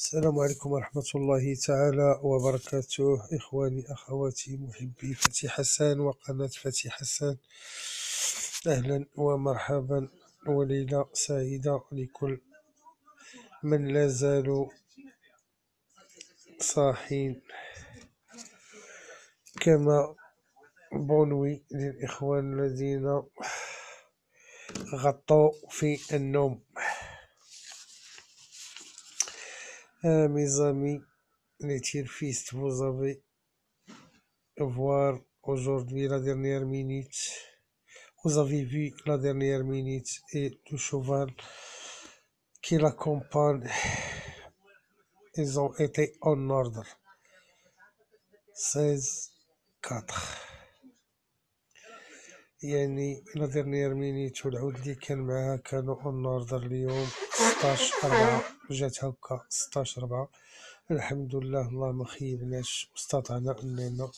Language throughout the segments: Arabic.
السلام عليكم ورحمة الله تعالى وبركاته، إخواني أخواتي محبي فتي حسن وقناة فتي حسن. أهلا ومرحبا وليلة سعيدة لكل من لا زالوا صاحين، كما بونوي للإخوان الذين غطوا في النوم. Mes amis, les tirfistes, vous avez voir aujourd'hui la dernière minute. Vous avez vu la dernière minute et le cheval qui l'accompagne, ils ont été en ordre. 16-4. يعني la dernière minute والعود اللي كان معاها كانوا اون اوردر اليوم. 16-4 جات هكا. 16-4 الحمد لله، الله ما خيبناش واستطعنا اننا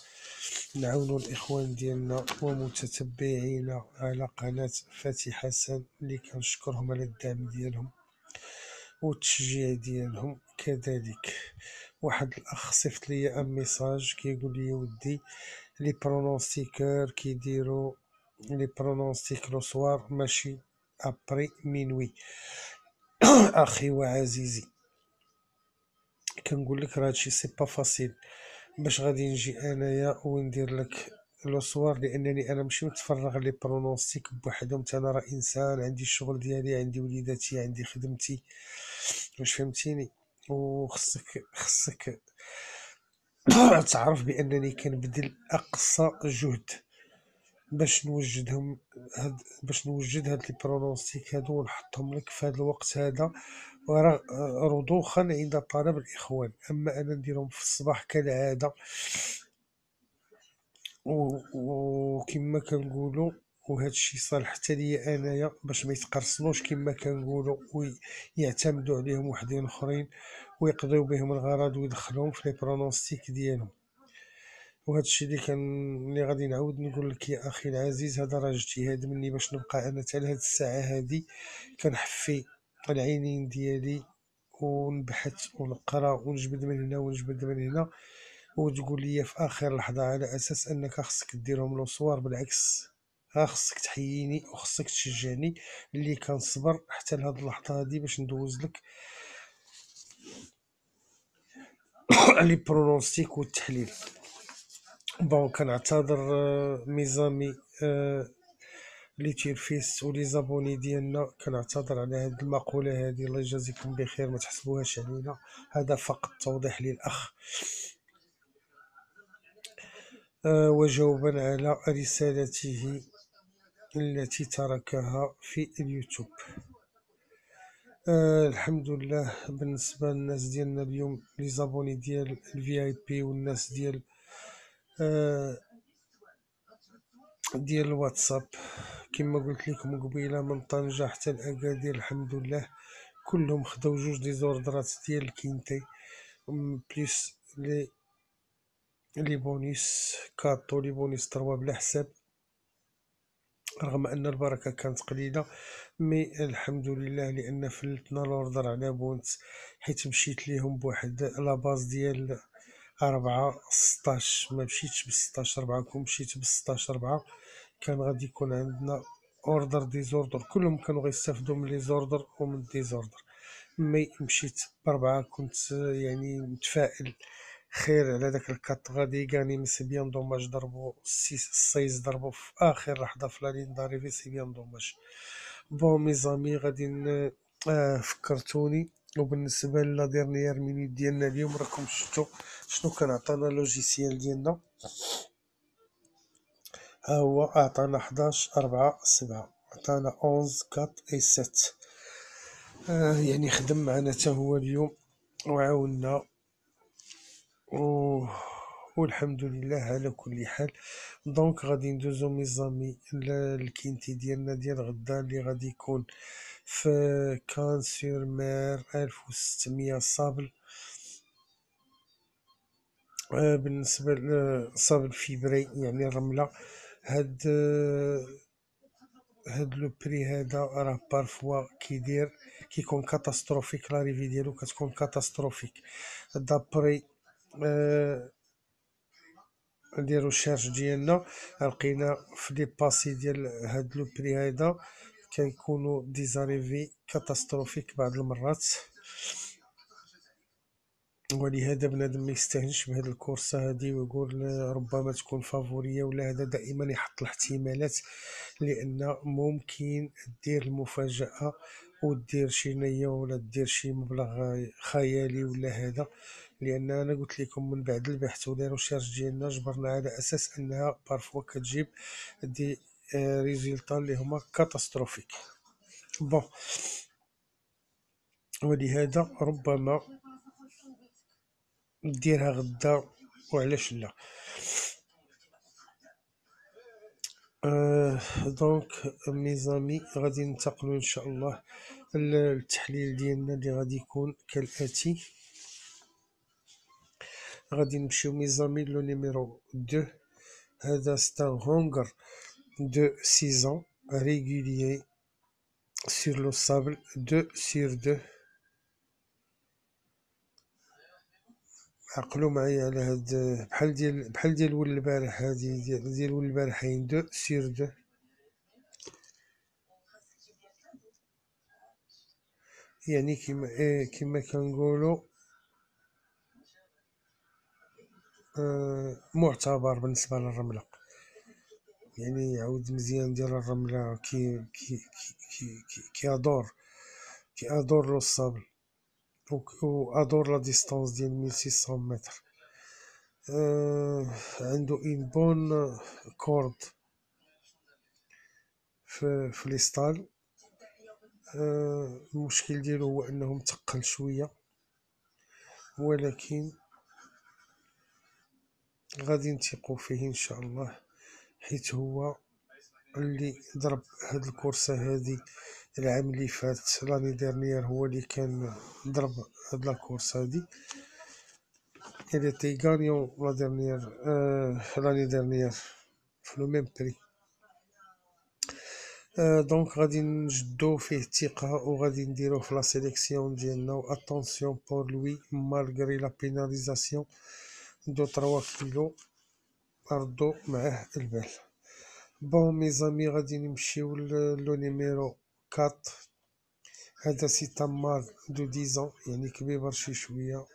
نعاونوا الاخوان ديالنا ومتتبعينا على قناة فتي حسن اللي كنشكرهم على الدعم ديالهم والتشجيع ديالهم. كذلك واحد الاخ صيفط لي ان ميساج كيقول لي ودي لي برونونستيكور كيديروا لي برونونستيك لو سوار ماشي ابري مينوي. اخي وعزيزي، كنقول لك راه هادشي سي با فاسيل باش غادي نجي انايا وندير لك لو سوار، لانني انا ماشي متفرغ لي برونونستيك بوحدهم. انا راه انسان، عندي الشغل ديالي، عندي وليداتي، عندي خدمتي، واش فهمتيني؟ وخصك تعرف بانني كنبذل اقصى جهد باش نوجدهم باش نوجد هاد لي برونونستيك هادو ونحطهم لك في هاد الوقت هذا، وراه رضوخا عند طلب الاخوان. اما انا نديرهم في الصباح كالعاده، وكما كنقولوا وهذا الشيء صالح حتى ليا انايا باش ما يتقرصنوش كما كنقولوا ويعتمدوا عليهم وحدين اخرين ويقضيو بهم الغرض ويدخلوهم في لي برونونستيك ديالهم. وهذا الشيء اللي غادي نعاود نقول لك يا اخي العزيز، هذا راه اجتهاد مني باش نبقى انا حتى لهاد الساعه هذه كنحفي العينين ديالي ونبحث ونقرا ونجبد من هنا ونجبد من هنا، وتقول لي في اخر لحظه على اساس انك خصك ديرهم لو صوار. بالعكس، خصك تحييني وخصك تشجعني اللي كنصبر حتى لهاد اللحظه هذه باش ندوز لك لي برونوستيك والتحليل. بون كنعتذر ميزامي لي تيرفيس ولي زابوني ديالنا، كنعتذر على هاد المقوله هذه. الله يجازيكم بخير، ما تحسبوهاش علينا، هذا فقط توضيح للاخ وجوابا على رسالته التي تركها في اليوتيوب. الحمد لله. بالنسبه للناس ديالنا اليوم لي زابوني ديال الفي اي بي والناس ديال الواتساب، كما قلت لكم قبيله، من طنجة حتى لاكادير الحمد لله كلهم خداو جوج دي زوردرات ديال الكينتي بليس لي بونيس كاطو لي بونيس 3 بلا حساب، رغم ان البركه كانت قليله. مي الحمد لله لان فلتنا لوردر على بونت، حيت مشيت ليهم بواحد لاباز ديال 4-16، ما مشيتش ب 16-4، كون مشيت ب 16-4 كان غادي يكون عندنا اوردر ديزوردر، كلهم كانوا غيستافدوا من لي زوردر ومن ديزوردر. مي مشيت ب4، كنت يعني متفائل خير على داك الكات غادي يغاني. مي سي بيان دوماج ضربو 6 ضربو في اخر لحظه في لالين داريفي، سي بيان دوماج. بون ميزامي غادي فكرتوني. وبالنسبه لا ديرنيير مينيت ديالنا اليوم، راكم شفتوا شنو كان عطانا لوجيسيال ديالنا. ها هو عطانا 11-4-7، عطانا 11-4-7. يعني خدم معنا حتى هو اليوم وعاوننا والحمد لله على كل حال. دونك غادي ندوزو ميزامي الكينتي ديالنا ديال غدا اللي غادي يكون في كان سور مير 1600 صابل. بالنسبه لصابل فيبري يعني الرمله، هاد لو بري هذا راه بارفوا كيكون كاتاستروفيك، لا ريفي ديالو كتكون كاتاستروفيك. دابري دي ريشيرش ديالنا لقينا في لي باسي ديال هاد لو بري هذا كيكونوا ديزاريفي كاتاستروفيك بعض المرات، ولهذا بنادم ما يستهنش بهاد الكورسة هادي ويقول ربما تكون فافورية ولا هذا، دائما يحط الاحتمالات، لأن ممكن دير المفاجأة ودير شي نية ولا دير شي مبلغ خيالي ولا هذا، لأن أنا قلت لكم من بعد البحث ولا ريشيرش ديالنا جبرنا على أساس أنها بارفوا كتجيب دي ريزولطا اللي هما كاتاستروفيك. بون، ولهذا ربما ديرها غدا وعلاش لا. دونك ميزامي غادي ننتقلوا ان شاء الله التحليل ديالنا اللي غادي يكون كالاتي. غادي نمشيو ميزامي لو نيميرو 2. هذا ستان هونغر دو 6 ans régulier sur le sable 2/2. عقلوا معايا على هاد بحال ديال ول البارح، هادي ديال ول البارحين 2/2. يعني كما كنقولوا معتبر بالنسبة للرملة، يعني يعود مزيان ديال الرملة كي ادور لو الصابل و ادور لا ديستانس ديال 1600 متر. عنده اون بون كورد في لي ستال. المشكل ديالو هو انه متقل شويه، ولكن غادي نثيقوا فيه ان شاء الله، حيت هو اللي ضرب هاد الكورسه هادي العام اللي فات، لاني ديرنيير هو اللي كان ضرب هاد لا كورس هادي. il était gagnant l'année dernière في لو ميم بري. دونك غادي نجدو فيه الثقة وغادي نديروه في لا سيليكسيون ديالنا، و اتونسيون بور لوي مالغري لا بيناليزاسيون دو 3 كيلو، ردو معاه البال. بون ميزامي غادي نمشيو لو نيميرو 4. هذا سي تمار دو 10 ans، يعني كبير شي شوية.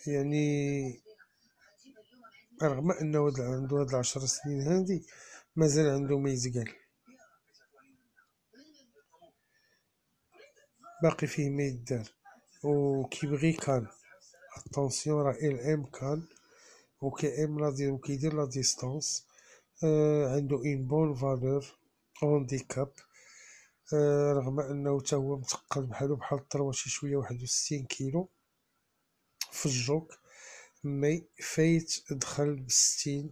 يعني رغم انه عنده هاد 10 سنين هادي مازال عنده ما يتقال، باقي فيه ما يدار، وكيبغي كان اتونسيون راه ال ام كان وكي ام لا وكيدير لا ديستانس. عنده اون بون فالور هونديكاب، رغم انه تا هو متقل بحال الطروا شي شويه 61 كيلو في الجوك، مي فايت دخل ب60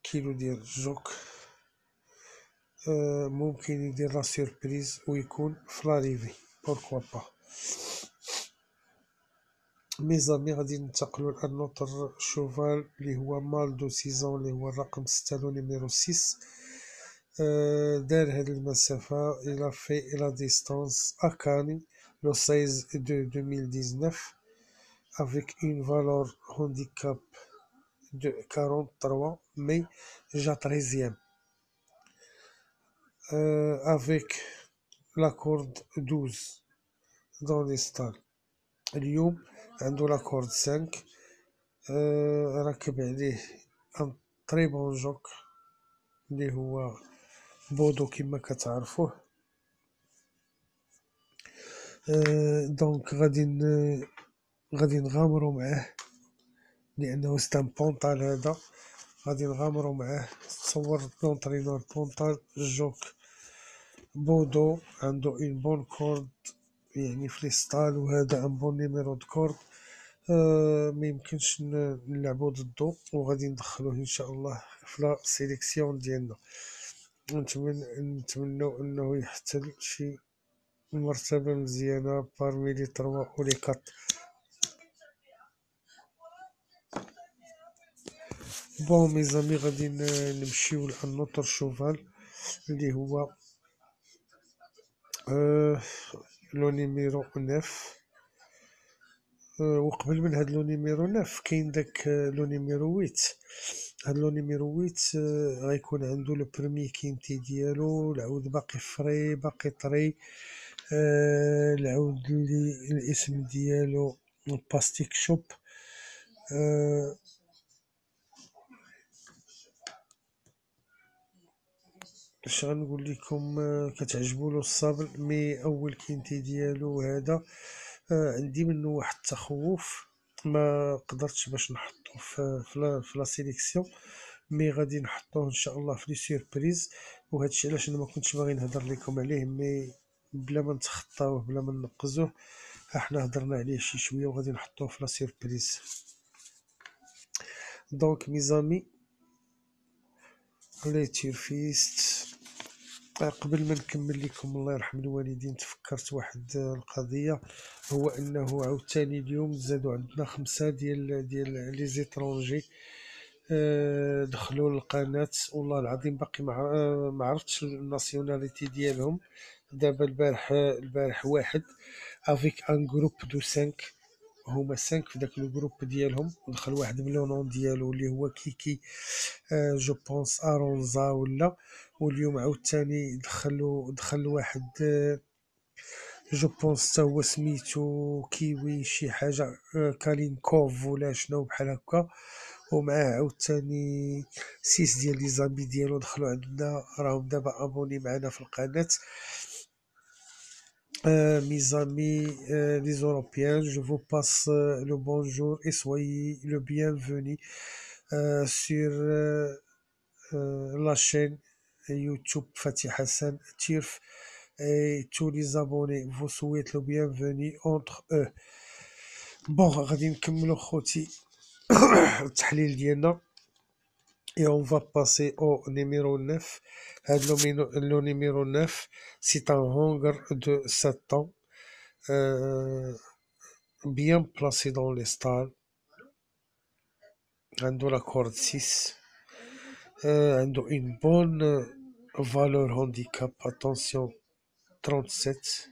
كيلو ديال الجوك. ممكن يدير لا سيربريز ويكون في لاريفي، بوركوا با. ميزامي غادي ننتقلوا لان نوتر شوفال اللي هو مال دو 6 اللي هو الرقم 6 لو نيميرو 6. دار هاد المسافة الى في الى ديستانس اكاني لو 16 دو 2019 avec une valeur handicap de 43 mais جا 13e avec la corde 12 dans les stalles. اليوم عنده لا كورد 5. راكب عليه ان طري بون جوك اللي هو بودو كما كتعرفوه. دونك غادي نغامرو معاه لانه ستان بونطال هذا، غادي نغامرو معاه. تصور لونطرينور بونطال الجوك بودو عنده اون بون كورد يعني في ليستال، وهذا ان بون نيميرو دو كورد. ما يمكنش نلعبو ضدو، وغادي ندخلوه ان شاء الله في لا سيليكسيون ديالنا. نتمنوا انه يحتل شي مرتبة مزيانة بارمي لي تروا و لي كات. بون ميزامي غادي نمشيو لان نوتر شوفال اللي هو لو نيميرو 9. وقبل من هاد لو نيميرو 9 كاين داك لو نيميرو 8. هاد لو نيميرو 8 غيكون عنده لو بروميي كينتي ديالو، العود باقي فري باقي طري. العود اللي الاسم ديالو باستيك شوب. اش غنقول لكم، كتعجبو له الصابل مي اول كينتي ديالو هذا. عندي منه واحد التخوف، ما قدرتش باش نحطو في لا سيليكسيون، مي غادي نحطوه ان شاء الله في لي سيربريز. وهادشي علاش انا ما كنتش باغي نهضر لكم عليه، مي بلا ما نتخطاوه بلا ما ننقزوه احنا هضرنا عليه شي شويه وغادي نحطوه في لا سيربريز. دونك ميزامي لي تيرفيست، قبل ما نكمل لكم الله يرحم الوالدين تفكرت واحد القضية، هو انه عاوتاني اليوم زادوا عندنا 5 ديال لي زيترونجي دخلوا للقناة. والله العظيم باقي ما عرفتش الناسيوناليتي ديالهم. دابا البارح واحد افيك ان جروب دو 5، هما 5 في داك الجروب ديالهم، ودخل واحد من لو نون ديالو اللي هو كيكي جو بونس ارونزا ولا. واليوم عاوتاني دخل واحد جو بونس تا هو سميتو كيوي شي حاجه، كالينكوف ولا شنو بحال هكا. ومعاه عاوتاني 6 ديال لي زامي ديالو دخلوا عندنا، راهم دابا ابوني معنا في القناه. Mes amis les Européens, je vous passe le bonjour et soyez le bienvenu sur la chaîne YouTube Fatih Hassan Tirf, et tous les abonnés vous souhaitent le bienvenu entre eux. Bon, غادي نكملو خوتي التحليل ديالنا et on va passer au numéro 9. Le numéro 9, c'est un hanger de 7 ans, bien placé dans les stalles. عنده la corde 6. عنده une bonne valeur handicap, attention 37.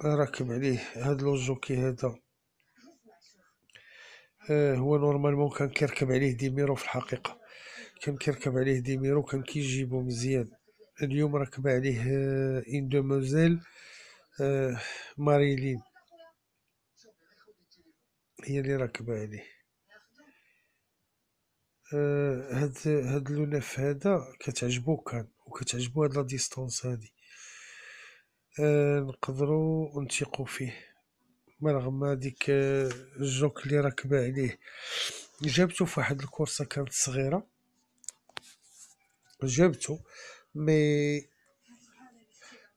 راكب عليه هاد لو جوكي هذا. هو نورمالمون كان كيركب عليه ديميرو، في الحقيقة كان كيركب عليه ديميرو، كان كيجيبو مزيان. اليوم راكب عليه ان دوموزيل ماريلين، هي اللي راكبة عليه. هاد لوناف هذا كتعجبو كان، وكتعجبو هاد لا ديستونس هادي. نقدروا نثيقوا فيه، رغم هاديك الجوك اللي راكبه عليه جابتو في واحد الكورسه كانت صغيره، جابتو مي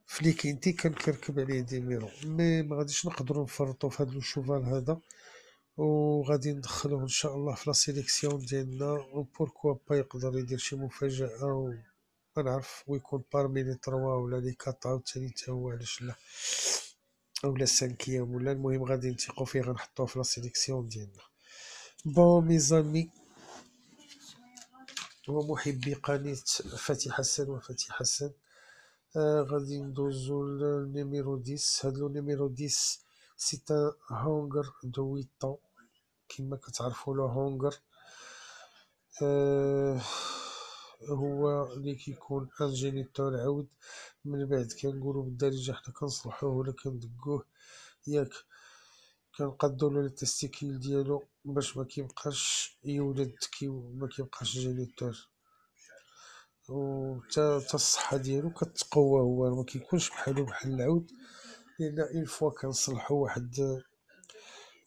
فليكينتي كان كيركب عليه ديميرو، مي ما غاديش نقدروا نفرطوا في هذا الشوفان هذا، وغادي ندخلوه ان شاء الله في لا سيليكسيون ديالنا. وبوركوا با يقدر يدير شي مفاجاه و ما نعرف، ويكون بارمي لي 3 ولا لي 4 عاوتاني تا هو، علاش لا، اولا 5 ولا. المهم غادي نثيقوا فيه، غنحطوه في لا سيليكسيون ديالنا. بون ميزامي ومحبي قناة فتح حسن وفتح حسن، غادي ندوزو للنيميرو 10. هاد لو نيميرو 10 سي ان هونغر دو 8 طون، كيما كتعرفوا لو هونغر هو اللي كيكون ان جينيتور عود، من بعد كنقولوا بالدارجه حنا كنصلحوه ولا كندقوه ياك، كنقادو لي تيستيكيل ديالو باش ما كيبقاش يولد ما كيبقاش جينيتور، و تا الصحه ديالو كتقوى، هو ما كيكونش بحالو بحال العود. لان اون فوا كنصلحو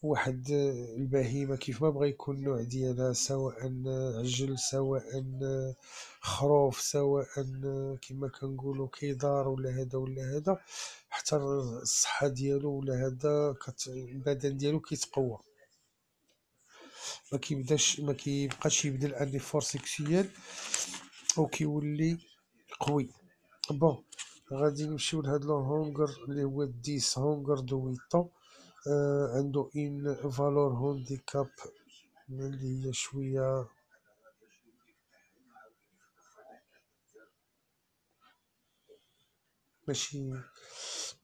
واحد البهيمه كيف ما بغى يكون النوع ديالها، سواء عجل سواء خروف سواء كما كنقولوا كيدار ولا هذا ولا هذا، حتى الصحه ديالو ولا هذا البدن ديالو كيتقوى. ما كيبقاش يبدل ان فور سيكسيال وكيولي قوي. بون غادي نمشيو لهاد لو هونغر اللي هو 10 هونغر دو 8 عنده ان فالور هونديكاب اللي هي شويه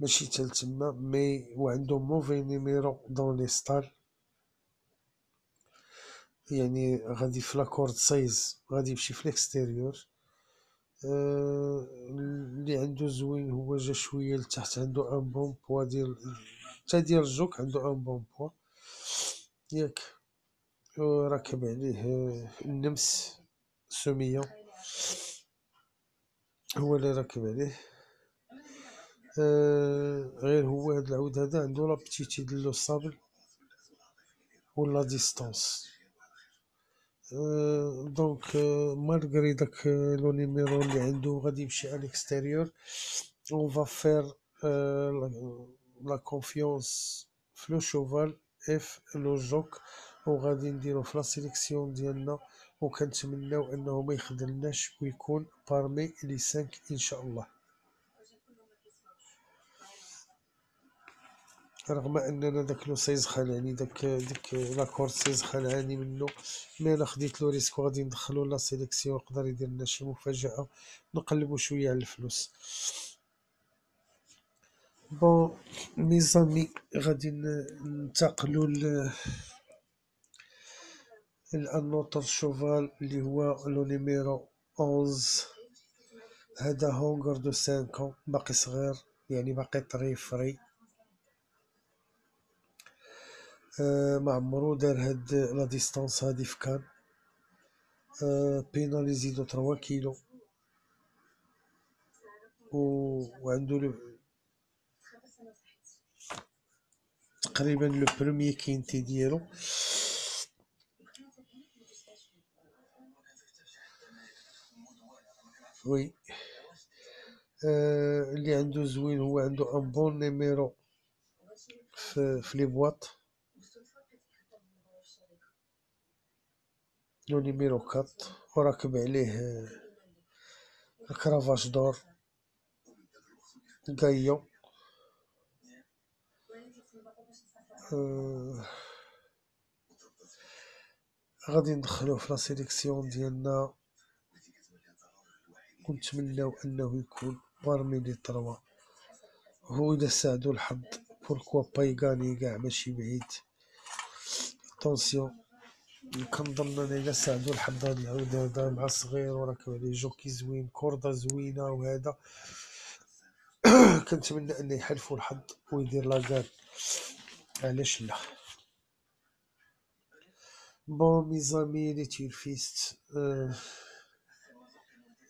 ماشي تال تما، مي وعنده موفي نيميرو دون لي ستال، يعني غادي في لاكورد سايز غادي يمشي في الاكستيريور. اللي عنده زوين هو جا شويه لتحت، عنده ان بون بوا ديال تا ديال الجوك، عنده ان بون بوا ياك. راكب عليه النمس سومية هو اللي راكب عليه. غير هو هاد العود هذا عنده لا بتيتي ديالو صابل ولا ديستانس. دونك مالغري داك لو نيميرو اللي عنده غادي يمشي على الاكستيريور، اون فا فير لا كونفيونس في لو شوفال اف لو جوك، وغادي نديرو في لا سيليكسيون ديالنا، وكنتمناو انه ما يخذلناش ويكون بارمي لي 5 ان شاء الله. رغم اننا داك لو سايز خلعني، ديك لاكورد سايز خلعاني منه، مي انا خديت لو ريسك وغادي ندخلو لا سيليكسيون، يقدر يدير لنا شي مفاجأة، نقلبو شوية على الفلوس. بون ميزامي غادي ننتقلو لانوتر شوفال اللي هو لو نيميرو 11. هذا هونغر دو 5 باقي صغير، يعني باقي طري فري. ما عمرو دار هاد لا ديستانس هادي في كان. بيناليزيدو 3 كيلو وعنده تقريبا لو بروميي كينتي ديالو. وي اللي عنده زوين هو عنده ان بون نيميرو في لي بواط، لو نيميرو 4، وراكب عليه الكرافاش دور غايو. غادي ندخلوه في لا سيليكسيون ديالنا، ونتمناو انه يكون بارمي لي 3. هو اذا ساعدو الحظ بوركوا با يغاني كاع ماشي بعيد. طونسيون كنظن انا الا ساعدو الحظ هاد العود هذا مع صغير وراكب عليه جوكي زوين كوردا زوينه، وهذا كنتمنى انه يحلفو الحظ ويدير لاكار، علاش لا. بون ميزامي لي تيرفيست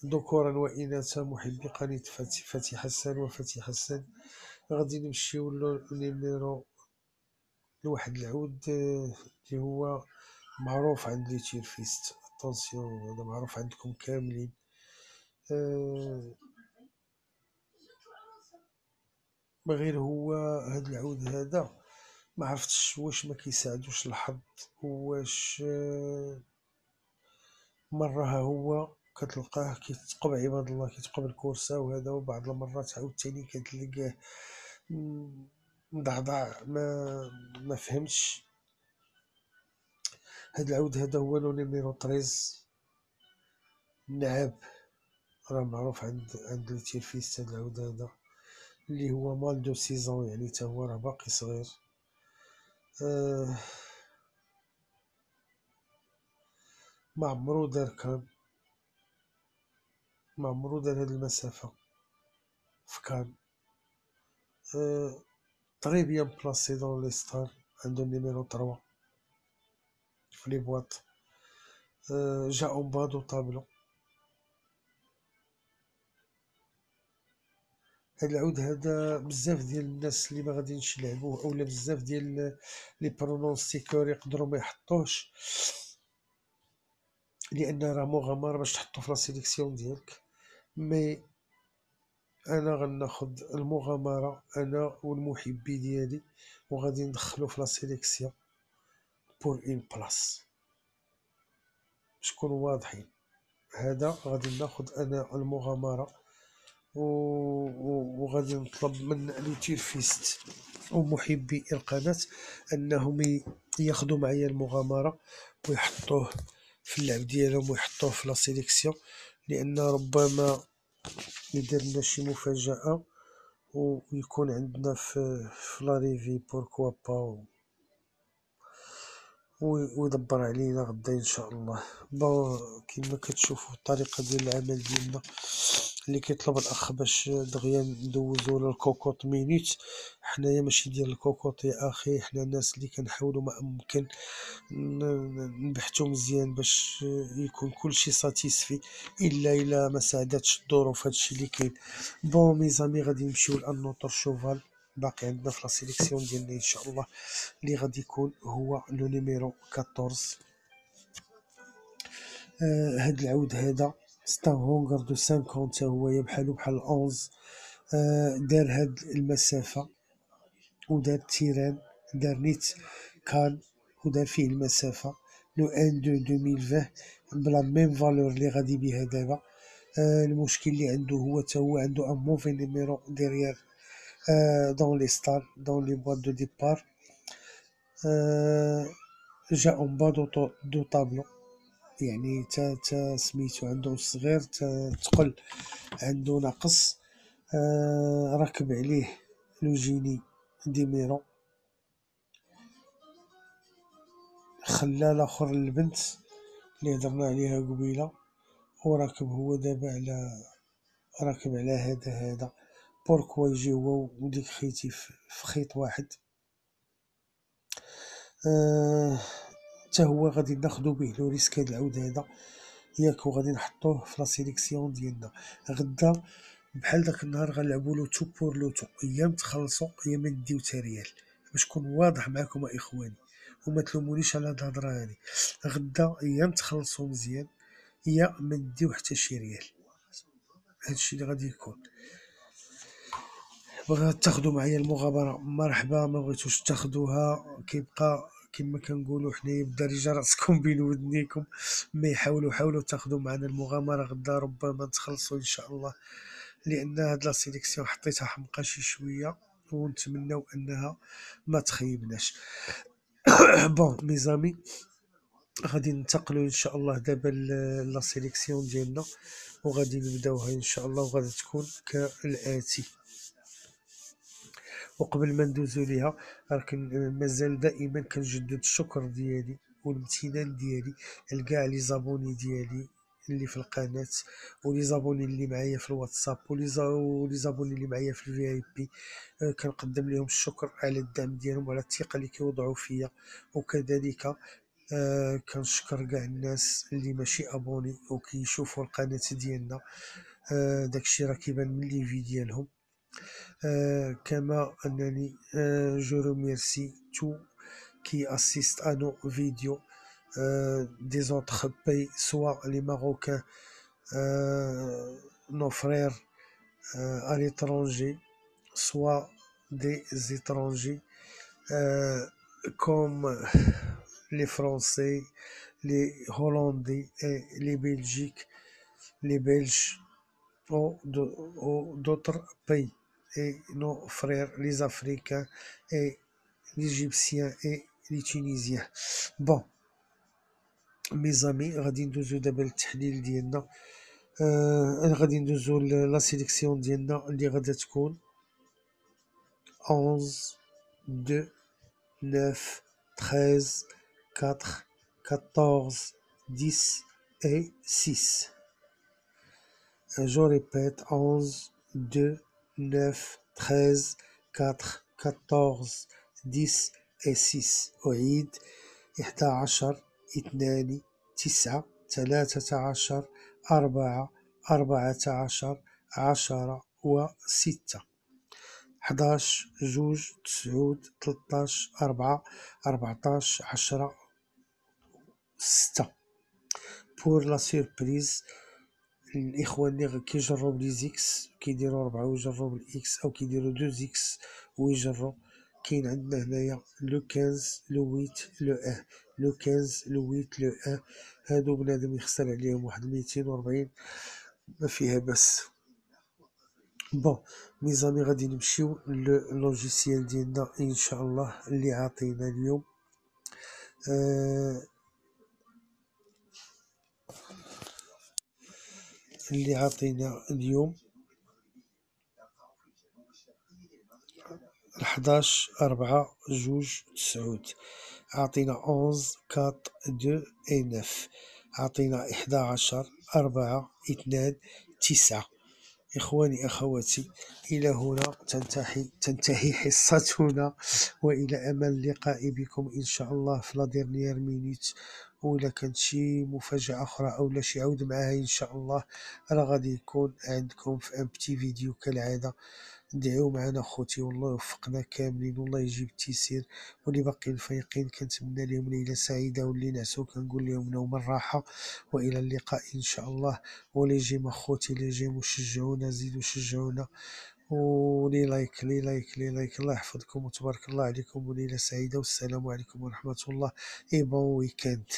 ذكورا واناثا محبي قناه فتي حسن وفتي حسن، غادي نمشيو لنيميرو لواحد العود اللي هو معروف عند لي تيرفيست. اتونسيون هذا معروف عندكم كاملين. غير هو هاد العود هذا ما عرفتش واش ما كيساعدوش الحظ، واش مرة ها هو كتلقاه كيتقب عباد الله، كيتقب الكورسة وهذا، وبعض المرات عاوتاني كتلقاه مضعضع، ما فهمتش. هاد العود هذا هو لو نيميرو 13 نعاب، راه معروف عند التيرفيست. هاد العود هذا اللي هو مال دو سيزون، يعني تا هو راه باقي صغير. ما عمرو دار كان، ما عمرو دار هاد المسافة في كان. طري بيان بلاسي دون لي ستار، عنده نيميرو 3 في لي بواط. جا اون با دو طابلو. هاد العود هذا بزاف ديال الناس اللي ما غاديينش يلعبوه، اولا بزاف ديال لي برونونسيكور يقدروا ما يحطوهش، لان راه مغامره باش تحطو في لا سيليكسيون ديالك. مي انا غناخد المغامره انا والمحبي ديالي، وغادي ندخلو في لا سيليكسيون بور اون بلاص. تكونوا واضحين. هذا غادي ناخذ انا المغامرة وغادي نطلب من لي تيرفيست ومحبي القناة انهم ياخذوا معايا المغامرة ويحطوه في اللعب ديالهم ويحطوه في لا سيليكسيون، لان ربما يدير لنا شي مفاجأة ويكون عندنا في لا ريفي بوركوا با ويدبر علينا غدا ان شاء الله. بون كما كتشوفوا الطريقه ديال العمل ديالنا اللي كيطلب الاخ باش دغيا ندوزو للكوكوط مينيت. حنايا ماشي ديال الكوكوط يا اخي، حنا الناس اللي كنحاولوا ما امكن نبحثوا مزيان باش يكون كلشي ساتيسفي، الا ما ساعدتش الظروف هادشي اللي كاين. بون ميزامي غادي نمشيو لانوطر شوفال باقي عندنا في لا سيليكسيون ديالنا ان شاء الله، اللي غادي يكون هو لو نيميرو 14. هاد العود هذا ستار هونغر دو 50 تا هو بحالو بحال 11. دار هاد المسافة ودار تيران، دار نيت كان ودار فيه المسافة لو 1 2 2020 بلا ميم فالور اللي غادي بيها دابا. المشكل اللي عنده هو تا هو عنده ان موفي نيميرو ديريير دون لي ستار دون لي بواد دو ديبار. جا اون با دو طابلو، يعني تا سميتو عنده صغير تقل عنده ناقص. راكب عليه لو جيني ديميرو، خلا لاخر البنت اللي هضرنا عليها قبيله، وراكب هو دابا راكب على هذا بوركوا يجي هو وديك خيتي في خيط واحد. تا هو غادي ناخدو به لو ريسك هاد العود هذا ياك، وغادي نحطوه في لا سيليكسيون ديالنا. غدا بحال داك النهار غنلعبوا لو تو بور لو تو، ايام تخلصوا ايام ما نديو تا ريال، باش نكون واضح معكم اخواني وما تلومونيش على هاد الهضره هادي. غدا ايام تخلصوا مزيان يا ما نديو حتى شي ريال، هادشي اللي غادي يكون. بغيت تاخدوا معايا المغامره مرحبا، ما بغيتوش تاخدوها كيبقى كما كنقولوا حنايا بالدارجه راسكم بين ودنيكم. ما حاولوا تاخدوا معنا المغامره غدا، ربما نتخلصوا ان شاء الله، لان هاد لا سيليكسيون حطيتها حمقى شي شويه ونتمنوا انها ما تخيبناش. بون ميزامي غادي ننتقلوا ان شاء الله دابا لا سيليكسيون ديالنا وغادي نبداوها ان شاء الله، وغادي تكون كالاتي. وقبل ما ندوزو ليها لكن مازال دائما كنجدد الشكر ديالي والامتنان ديالي لكاع لي زابوني ديالي اللي في القناه، ولي زابوني اللي معايا في الواتساب، ولي زابوني اللي معايا في الفي اي بي. كنقدم لهم الشكر على الدعم ديالهم وعلى الثقه اللي كيوضعوا فيا، وكذلك كنشكر كاع الناس اللي ماشي ابوني وكيشوفوا القناه ديالنا. داكشي راه كيبان من لي في ديالهم. كما أنني je remercie tout qui assiste à nos vidéos des autres pays, soit les Marocains, nos frères à l'étranger, soit des étrangers comme les Français, les Hollandais et les Belges ou d'autres pays, et nos frères les Africains et les Égyptiens et les Tunisiens. Bon mes amis غادي ندوزو دابا للتحليل ديالنا. غادي ندوزو لا سيليكسيون ديالنا اللي غادا تكون 11 2 9 13 4 14 10 et 6. Je répète 11 2 9 13 4 14 10 et 6. أعيد 11 2 9 13 4 14 10 و6. 11 2 9 13 4 14 10 6. pour la surprise الاخوان اللي كيجربوا لي زيكس كيديروا 4 ويجربوا الاكس او كيديروا 2 زيكس ويجربوا. كاين عندنا هنايا لو 15 لو 8 لو 1 لو 15 لو 8 لو هادو بنادم يخسر عليهم واحد 240، ما فيها بس. بون ميزامي غادي نمشيو للوجيسيال ديالنا ان شاء الله اللي عاطينا اليوم. اللي عاطينا اليوم 11/4/2 عاطينا 11/4/2 عاطينا 11/4/2 9. إخواني أخواتي، إلى هنا تنتهي حصتنا، وإلى أمل اللقاء بكم إن شاء الله في لا ديرنيير مينوت. وإلا كانت شي مفاجأة أخرى أو شي عود معاها إن شاء الله راه غادي يكون عندكم في أن بتي فيديو كالعادة. ندعيو معنا خوتي والله يوفقنا كاملين والله يجيب التيسير، واللي باقيين فايقين كنتمنى لهم ليلة سعيدة، واللي نعسو كنقول لهم نوم الراحة، وإلى اللقاء إن شاء الله. ولي جيم أخوتي لي جيم شجعونا، زيدوا شجعونا، ولي لايك لي لايك لي لايك. الله يحفظكم وتبارك الله عليكم وليلة سعيدة، والسلام عليكم ورحمة الله، اي بون ويكاند.